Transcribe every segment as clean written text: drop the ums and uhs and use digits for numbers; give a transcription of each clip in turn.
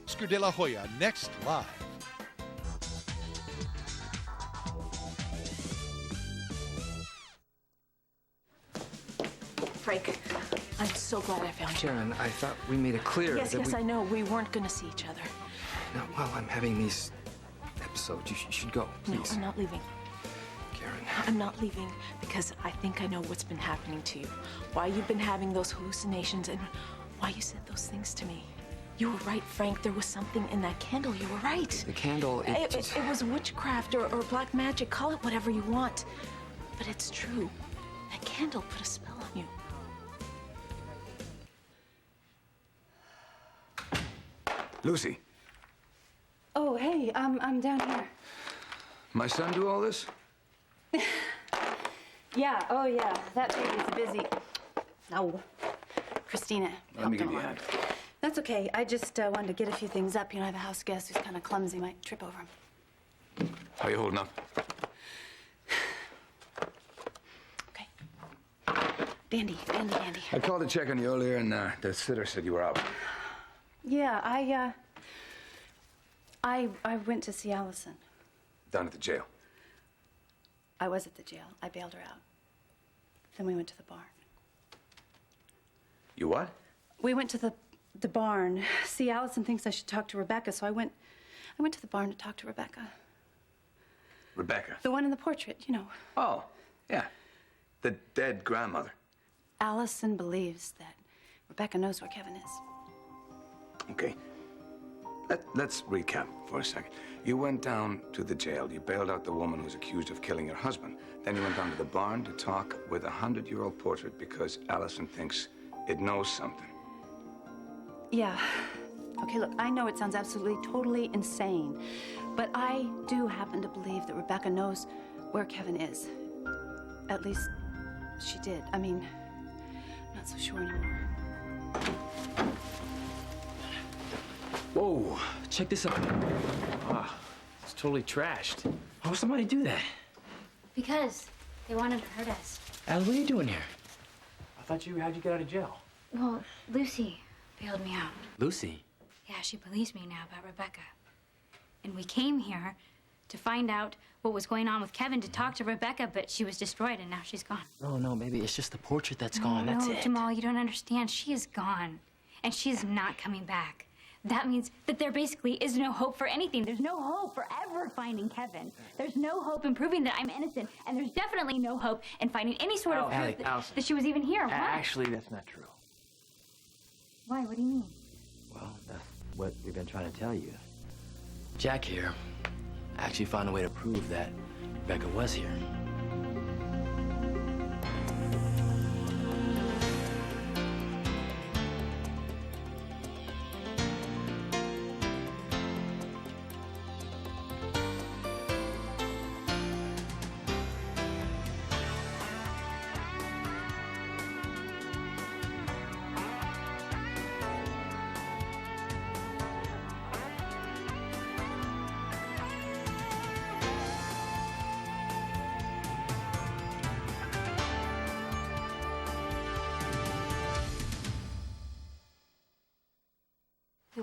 Oscar de la Hoya, next live. Frank, I'm so glad I found you. Sharon, I thought we made it clear Yes, that yes, I know. We weren't going to see each other. Now, while I'm having these episodes, you should go, please. No, I'm not leaving. Karen. I'm not leaving because I think I know what's been happening to you. Why you've been having those hallucinations and why you said those things to me. You were right, Frank. There was something in that candle. You were right. The candle, It was witchcraft or black magic. Call it whatever you want. But it's true. That candle put a spell on you. Lucy, Oh, hey, I'm down here. my son do all this? Yeah, oh yeah, that baby's busy. No, Christina. Let me helped give you a him hand. along. That's okay. I just wanted to get a few things up. You know, I have a house guest who's kind of clumsy, might trip over him. How you holding up? Okay. Dandy. I called to check on you earlier, and the sitter said you were out. Yeah, I went to see Allison. Down at the jail. I was at the jail. I bailed her out. Then we went to the barn. You what? We went to the barn. See, Allison thinks I should talk to Rebecca, so I went to the barn to talk to Rebecca. Rebecca? The one in the portrait, you know. Oh, yeah. The dead grandmother. Allison believes that Rebecca knows where Kevin is. Okay. Let's recap for a second. You went down to the jail. You bailed out the woman who's accused of killing your husband. Then you went down to the barn to talk with a 100-year-old portrait because Allison thinks it knows something. Yeah. Okay, look, I know it sounds absolutely, totally insane, but I do happen to believe that Rebecca knows where Kevin is. At least, she did. I mean, I'm not so sure anymore. Whoa, check this out. Ah, it's totally trashed. How would somebody do that? Because they wanted to hurt us. Al, what are you doing here? How'd you get out of jail? Well, Lucy bailed me out. Lucy? Yeah, she believes me now about Rebecca. And we came here to find out what was going on with Kevin, to talk to Rebecca, but she was destroyed and now she's gone. No, maybe it's just the portrait that's gone. That's no, it. Jamal, you don't understand. She is gone. And she is not coming back. That means that there basically is no hope for anything. There's no hope for ever finding Kevin. There's no hope in proving that I'm innocent. And there's definitely no hope in finding any sort of proof that she was even here. What? Actually, that's not true. Why? What do you mean? Well, that's what we've been trying to tell you. Jack here actually found a way to prove that Rebecca was here.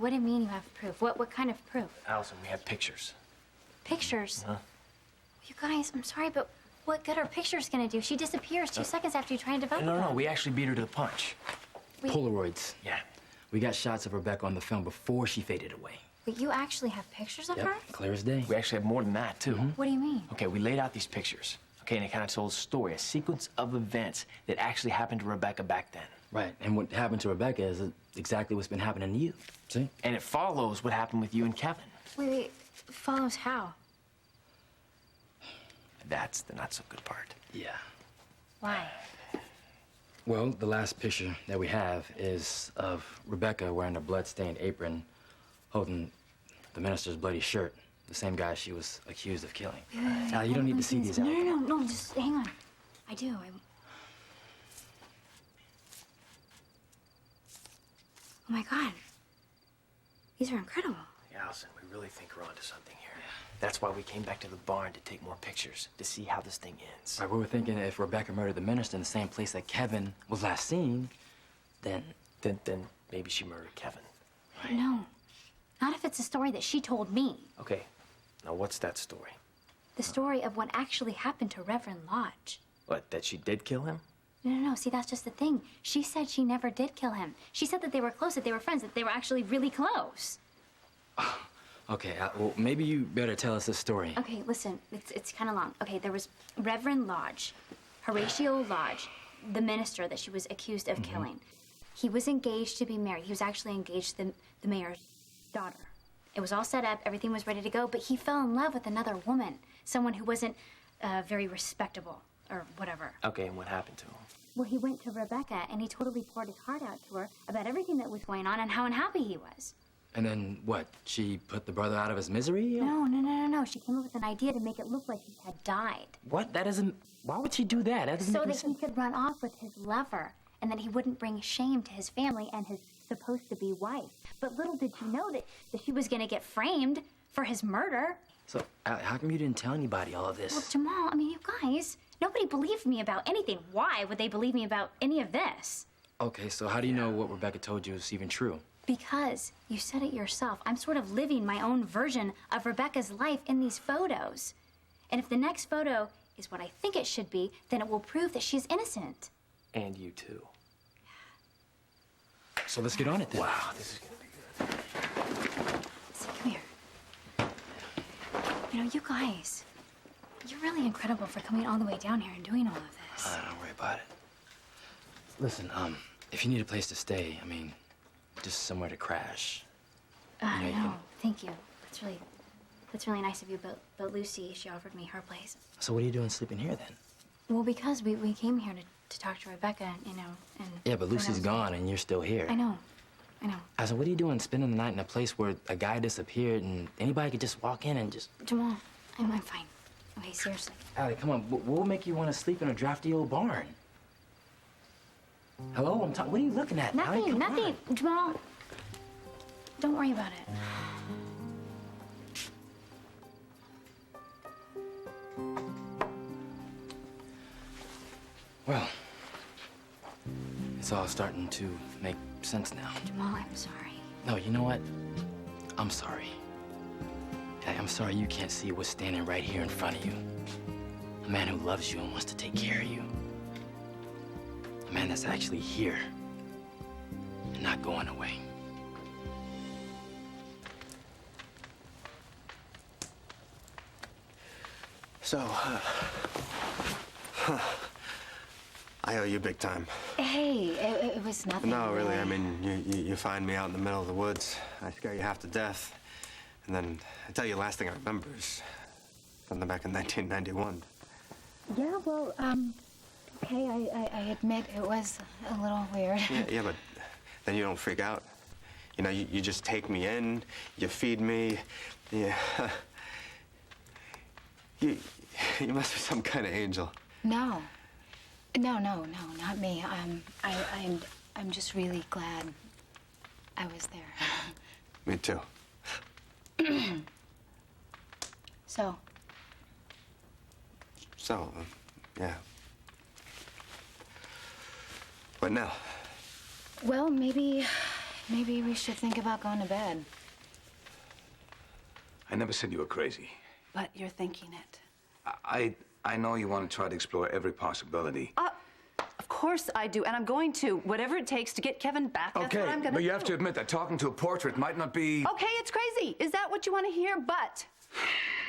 What do you mean you have proof? What kind of proof? Allison, we have pictures. Pictures? Huh? You guys, I'm sorry, but what good are pictures gonna do? She disappears 2 seconds after you try and develop No, them. we actually beat her to the punch. Polaroids. Yeah. We got shots of Rebecca on the film before she faded away. But you actually have pictures of her? Clear as day. We actually have more than that, too. What do you mean? Okay, we laid out these pictures. Okay, and it kind of told a story, a sequence of events that actually happened to Rebecca back then. Right, and what happened to Rebecca is exactly what's been happening to you. See? And it follows what happened with you and Kevin. Wait, follows how? That's the not-so-good part. Yeah. Why? Well, the last picture that we have is of Rebecca wearing a blood-stained apron, holding the minister's bloody shirt, the same guy she was accused of killing. Now, you don't need to see these out. No, just hang on. I do. Oh my God. These are incredible. Yeah, Allison, we really think we're onto something here. That's why we came back to the barn to take more pictures, to see how this thing ends. Right, we were thinking if Rebecca murdered the minister in the same place that Kevin was last seen, then maybe she murdered Kevin. No, not if It's a story that she told me. Okay, now what's that story? The story of what actually happened to Reverend Lodge. What, that she did kill him? No. See, that's just the thing. She said she never did kill him. She said that they were close, that they were friends, that they were actually really close. Okay, well, maybe you better tell us this story. Okay, listen, it's kind of long. Okay, there was Reverend Lodge, Horatio Lodge, the minister that she was accused of killing. He was engaged to be married. He was actually engaged to the mayor's daughter. It was all set up, everything was ready to go, but he fell in love with another woman, someone who wasn't very respectable or whatever. Okay, and what happened to him? Well, he went to Rebecca and he totally poured his heart out to her about everything that was going on and how unhappy he was. And then what? She put the brother out of his misery? No. She came up with an idea to make it look like he had died. What? That isn't... Why would she do that? That doesn't So make any that sense. he could run off with his lover and that he wouldn't bring shame to his family and his supposed-to-be wife. But little did she know that she was going to get framed for his murder. So, how come you didn't tell anybody all of this? Well, Jamal, I mean, you guys, nobody believed me about anything. Why would they believe me about any of this? Okay, so how do you know what Rebecca told you is even true? Because you said it yourself. I'm sort of living my own version of Rebecca's life in these photos. And if the next photo is what I think it should be, then it will prove that she's innocent. And you too. So let's get on it then. Wow, this is gonna be good. See, come here. You know, you guys, you're really incredible for coming all the way down here and doing all of this. Don't worry about it. Listen, if you need a place to stay, I mean, just somewhere to crash. You know, you No, can- thank you. That's really nice of you, but Lucy, she offered me her place. So what are you doing sleeping here then? Well, because we came here to talk to Rebecca, you know, and... Yeah, but Lucy's gone and you're still here. I know. So what are you doing spending the night in a place where a guy disappeared and anybody could just walk in and just... Jamal, I'm fine. Okay, seriously. Allie, come on. What will make you want to sleep in a drafty old barn? Hello? What are you looking at? Allie, come Nothing. on. Jamal, don't worry about it. Well, it's all starting to make sense now. Jamal, I'm sorry. No, you know what? I'm sorry. I'm sorry you can't see what's standing right here in front of you. A man who loves you and wants to take care of you. A man that's actually here and not going away. So, I owe you big time. Hey, it was nothing. No, really, I mean, you find me out in the middle of the woods. I scare you half to death. And then I tell you, last thing I remember is something back in 1991. Yeah, well, okay, I admit it was a little weird. Yeah, but then you don't freak out. You know, you just take me in, you feed me, yeah. You must be some kind of angel. No, not me. I'm just really glad I was there. Me too. So, yeah. What now? well, maybe we should think about going to bed. I never said you were crazy. But you're thinking it. I know you want to try to explore every possibility. Of course I do, and I'm going to. Whatever it takes to get Kevin back, that's what I'm gonna do. but you have to admit that talking to a portrait might not be... Okay, it's crazy. Is that what you want to hear? But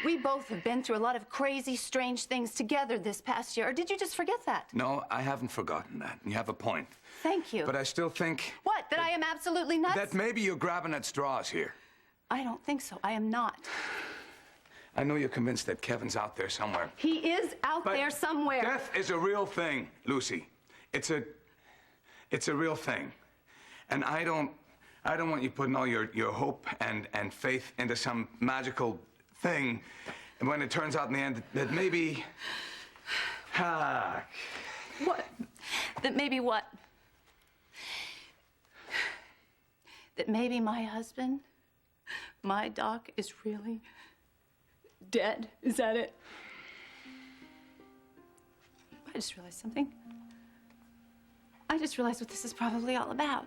we both have been through a lot of crazy, strange things together this past year. Or did you just forget that? No, I haven't forgotten that. You have a point. Thank you. But I still think... What? That I am absolutely nuts? that maybe you're grabbing at straws here. I don't think so. I am not. I know you're convinced that Kevin's out there somewhere. He is out But there somewhere. Death is a real thing, Lucy. It's a real thing. And I don't want you putting all your hope and faith into some magical thing. And when it turns out in the end that maybe... What? That maybe what? That maybe my husband, my Doc, is really dead. Is that it? I just realized something. I just realized what this is probably all about.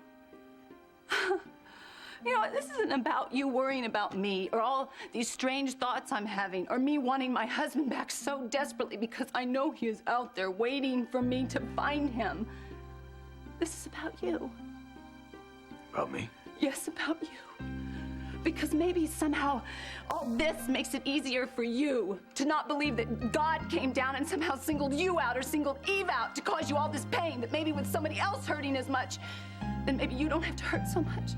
You know, this isn't about you worrying about me or all these strange thoughts I'm having or me wanting my husband back so desperately because I know he is out there waiting for me to find him. This is about you. About me? Yes, about you. Because maybe somehow all this makes it easier for you to not believe that God came down and somehow singled you out or singled Eve out to cause you all this pain, that maybe with somebody else hurting as much, then maybe you don't have to hurt so much.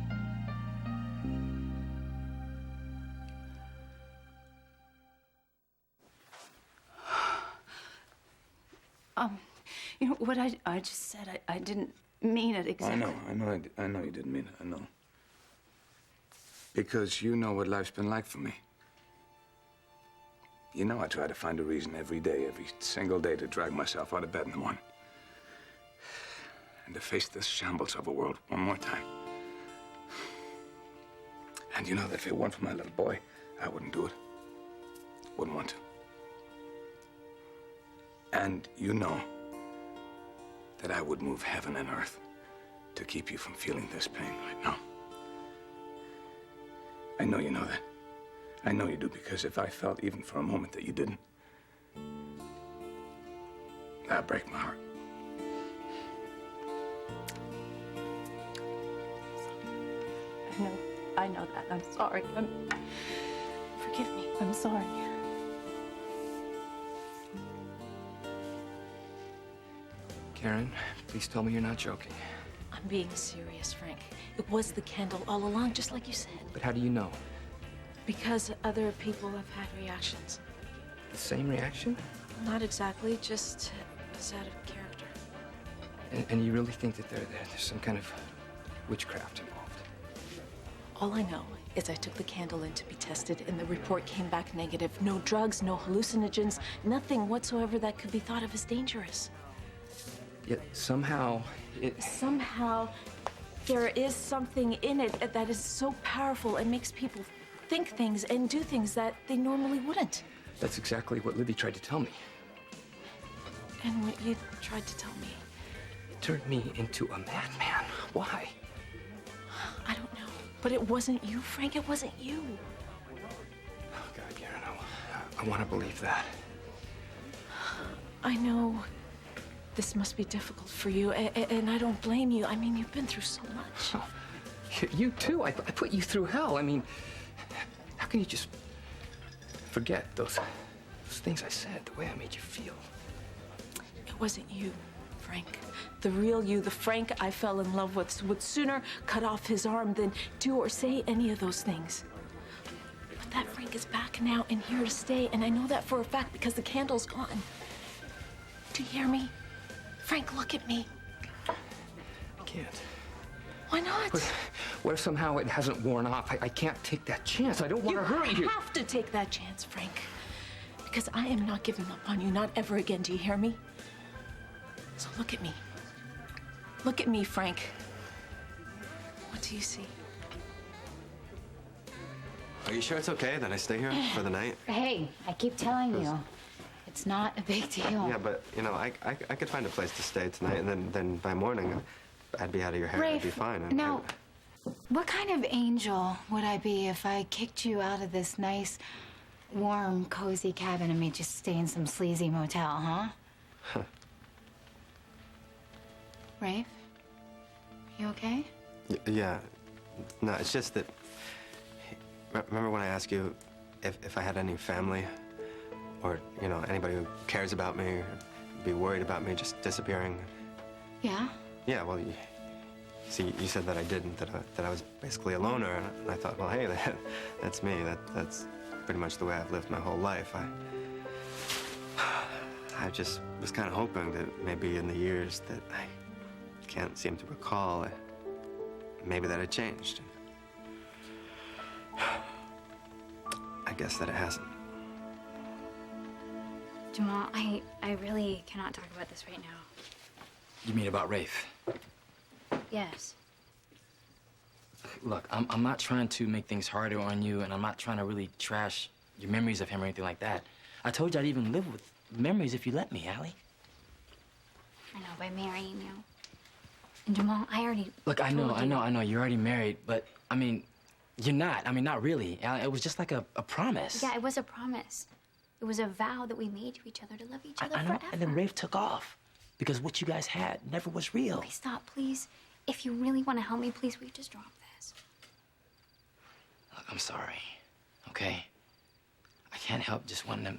You know, what I just said, I didn't mean it exactly. I know you didn't mean it, I know. Because you know what life's been like for me. You know I try to find a reason every day, every single day to drag myself out of bed in the morning. And to face this shambles of a world one more time. And you know that if it weren't for my little boy, I wouldn't do it. Wouldn't want to. And you know that I would move heaven and earth to keep you from feeling this pain right now. I know you know that. I know you do, because if I felt even for a moment that you didn't, that'd break my heart. I know that. I'm sorry. Forgive me. I'm sorry. Karen, please tell me you're not joking. I'm being serious, Frank. It was the candle all along, just like you said. But how do you know? Because other people have had reactions. The same reaction? Not exactly, just as out of character. And you really think that there's some kind of witchcraft involved? All I know is I took the candle in to be tested, and the report came back negative. No drugs, no hallucinogens, nothing whatsoever that could be thought of as dangerous. Yet somehow Somehow, there is something in it that is so powerful and makes people think things and do things that they normally wouldn't. That's exactly what Libby tried to tell me. And what you tried to tell me. It turned me into a madman. Why? I don't know. But it wasn't you, Frank. It wasn't you. Oh, God, Karen, I want to believe that. I know this must be difficult for you, and I don't blame you. I mean, you've been through so much. Oh, you too. I put you through hell. I mean, how can you just forget those things I said, the way I made you feel? It wasn't you, Frank. The real you, the Frank I fell in love with, would sooner cut off his arm than do or say any of those things. But that Frank is back now and here to stay, and I know that for a fact because the candle's gone. Do you hear me? Frank, look at me. I can't. Why not? What if somehow it hasn't worn off? I can't take that chance. I don't want to hurt you. You have to take that chance, Frank. Because I am not giving up on you, not ever again. Do you hear me? So look at me. Look at me, Frank. What do you see? Are you sure it's okay that I stay here for the night? Hey, I keep telling you, it's not a big deal. Yeah, but, you know, I could find a place to stay tonight, and then by morning, I'd be out of your hair. I'd be fine. Now, what kind of angel would I be if I kicked you out of this nice, warm, cozy cabin and made you stay in some sleazy motel, huh? Rafe? You okay? Yeah. No, it's just that... Remember when I asked you if I had any family? Or, you know, anybody who cares about me, or be worried about me just disappearing? Yeah? Yeah, well, you said that I didn't, that I was basically a loner, and I thought, well, hey, that's me. That's pretty much the way I've lived my whole life. I just was kind of hoping that maybe in the years that I can't seem to recall, maybe that had changed. I guess that it hasn't. Jamal, I really cannot talk about this right now. You mean about Rafe? Yes. Look, I'm not trying to make things harder on you, and I'm not trying to really trash your memories of him or anything like that. I told you I'd even live with memories if you let me, Allie. I know, by marrying you. And Jamal, I already... Look, I know, you're already married, but, I mean, You're not. I mean, not really. It was just like a promise. Yeah, it was a promise. It was a vow that we made to each other to love each other I know. forever. And then Rafe took off because what you guys had never was real. Okay, stop, please. If you really want to help me, please, will you just drop this? Look, I'm sorry, okay? I can't help just wanting to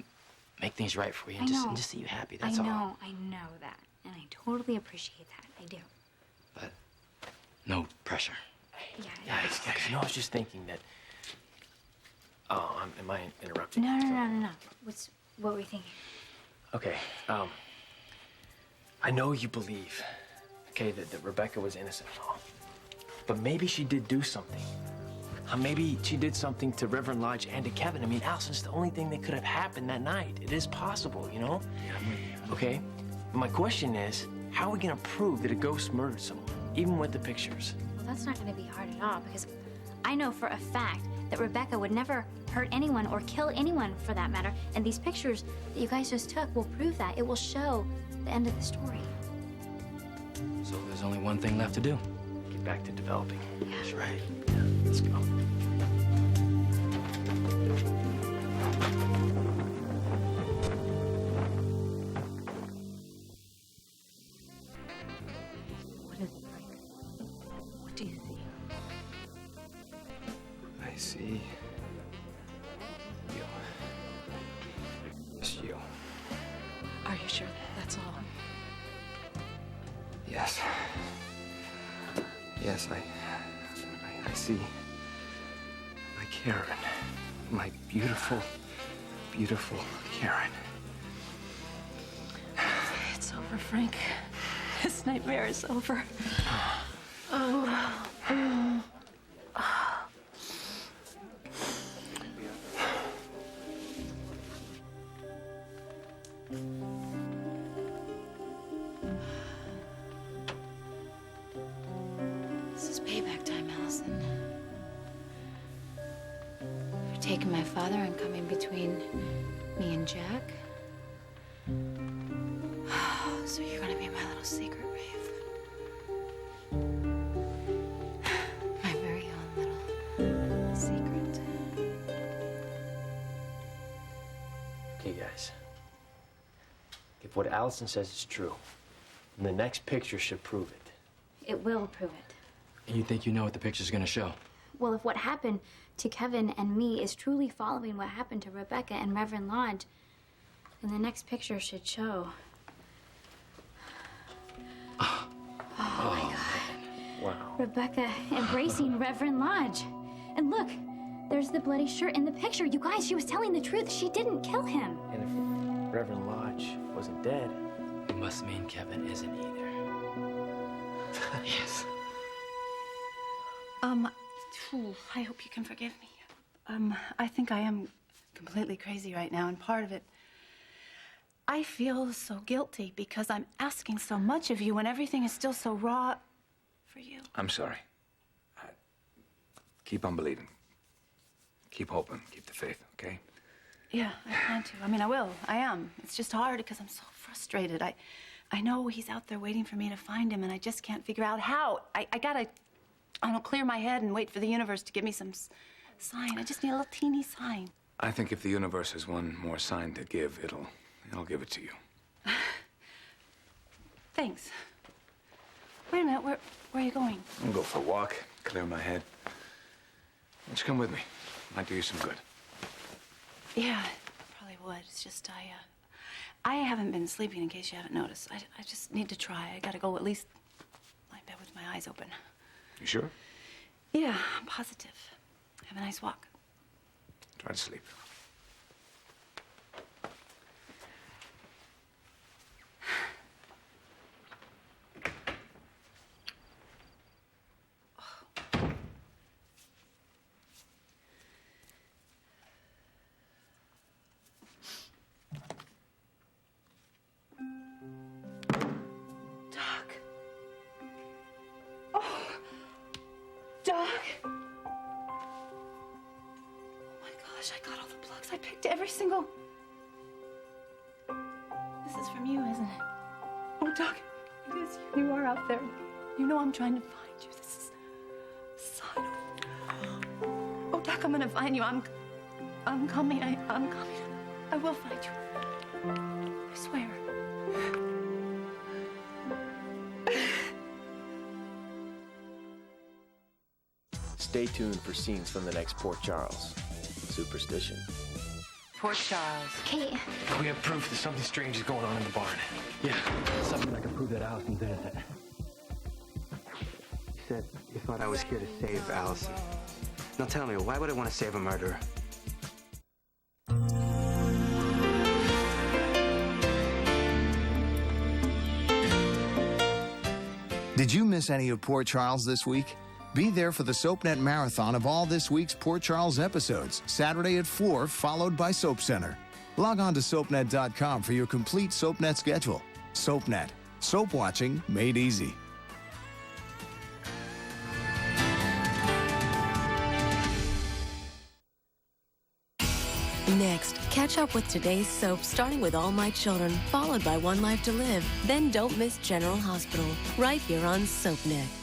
make things right for you and just see you happy, that's all. I know that. And I totally appreciate that. I do. But no pressure. Yeah. Guys, you know, I was just thinking that... Oh, am I interrupting? No. What were you thinking? Okay, I know you believe, okay, that Rebecca was innocent and all. But maybe she did do something. Maybe she did something to Reverend Lodge and to Kevin. I mean, Allison's the only thing that could have happened that night. It is possible, you know? Yeah, okay? My question is, how are we gonna prove that a ghost murdered someone, even with the pictures? Well, that's not gonna be hard at all, because I know for a fact that Rebecca would never hurt anyone or kill anyone for that matter. And these pictures that you guys just took will prove that. It will show the end of the story. So there's only one thing left to do. Get back to developing. Yeah. That's right. Yeah, let's go. What is it, Frank? What do you see? I see you. Just you. Are you sure that's all? Yes. Yes, I see my Karen. My beautiful, beautiful Karen. It's over, Frank. This nightmare is over. This is payback time, Allison. For taking my father and coming between me and Jack. So you're gonna be my little secret, Rafe. My very own little secret. Okay, guys. If what Allison says is true, then the next picture should prove it. It will prove it. And you think you know what the picture's gonna show? Well, if what happened to Kevin and me is truly following what happened to Rebecca and Reverend Lodge, then the next picture should show. Oh my God. Wow. Rebecca embracing Reverend Lodge. And look, there's the bloody shirt in the picture. You guys, she was telling the truth. She didn't kill him. And if Reverend Lodge wasn't dead... It must mean Kevin isn't either. Yes. I hope you can forgive me. I think I am completely crazy right now, and part of it, I feel so guilty because I'm asking so much of you when everything is still so raw for you. I'm sorry. Keep on believing. Keep hoping. Keep the faith, okay? Yeah, I plan to. I mean, I will. I am. It's just hard because I'm so frustrated. I know he's out there waiting for me to find him, and I just can't figure out how. I gotta, clear my head and wait for the universe to give me some sign. I just need a little teeny sign. I think if the universe has one more sign to give, it'll give it to you. Thanks. Wait a minute. Where are you going? I'm gonna go for a walk, clear my head. Why don't you come with me? Might do you some good. Yeah, probably would. It's just I haven't been sleeping, in case you haven't noticed. I just need to try. I gotta go at least lie in bed with my eyes open. You sure? Yeah, I'm positive. Have a nice walk. Try to sleep. Doc! Oh my gosh, I got all the plugs. I picked every single... This is from you, isn't it? Oh, Doc, it is you. You are out there. You know I'm trying to find you. This is... Son of... back. I'm gonna find you. I'm coming. I'm coming. I will find you. I swear. Stay tuned for scenes from the next Port Charles. Superstition. Port Charles. Kate. We have proof that something strange is going on in the barn. Yeah, something that can prove that Allison's innocent. You said you thought I was here to save Allison. Now tell me, why would I want to save a murderer? Did you miss any of Port Charles this week? Be there for the SoapNet marathon of all this week's Port Charles episodes, Saturday at 4, followed by Soap Center. Log on to SoapNet.com for your complete SoapNet schedule. SoapNet. Soap watching made easy. Next, catch up with today's soap, starting with All My Children, followed by One Life to Live. Then don't miss General Hospital, right here on SoapNet.